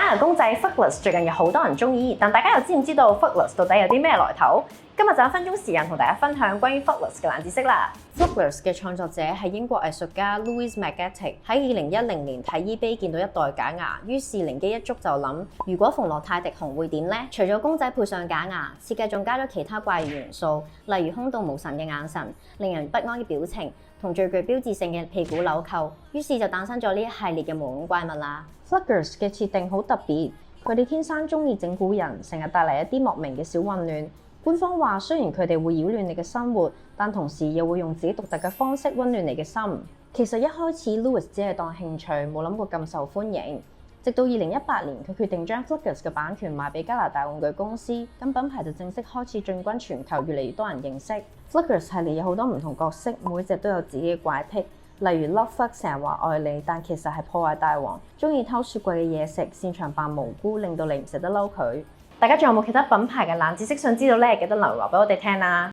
生日公仔 Footless 最近有好多人中意，但大家又知唔知道 Footless 到底有啲咩來頭？今日就1分鐘時間同大家分享關於 Footless 嘅冷知識啦。Footless 嘅創作者係英國藝術家 Louise McGettigan， 喺2010年喺 eBay 見到一袋假牙，於是靈機一觸就諗：如果馮諾泰迪熊會點呢？除咗公仔配上假牙，設計仲加咗其他怪異元素，例如空洞無神嘅眼神、令人不安嘅表情同最具標誌性嘅屁股紐扣，於是就誕生咗呢一系列嘅毛絨怪物啦。Fluggers 嘅設定好特別，佢哋天生中意整蠱人，成日帶嚟一啲莫名嘅小混亂。官方話雖然佢哋會擾亂你嘅生活，但同時又會用自己獨特嘅方式溫暖你嘅心。其實一開始 Louis 只係當興趣，冇諗過咁受歡迎。直到2018年，佢決定將 Fluggers 嘅版權賣俾加拿大玩具公司，咁品牌就正式開始進軍全球，越嚟越多人認識。Fluggers 系列有好多唔同角色，每隻都有自己嘅怪癖。例如 Love Flug 成日話愛你，但其實係破壞大王，中意偷雪櫃嘅嘢食，擅長扮無辜，令到你唔捨得嬲佢。大家仲有冇其他品牌嘅冷知識想知道呢？記得留言話俾我哋聽啦！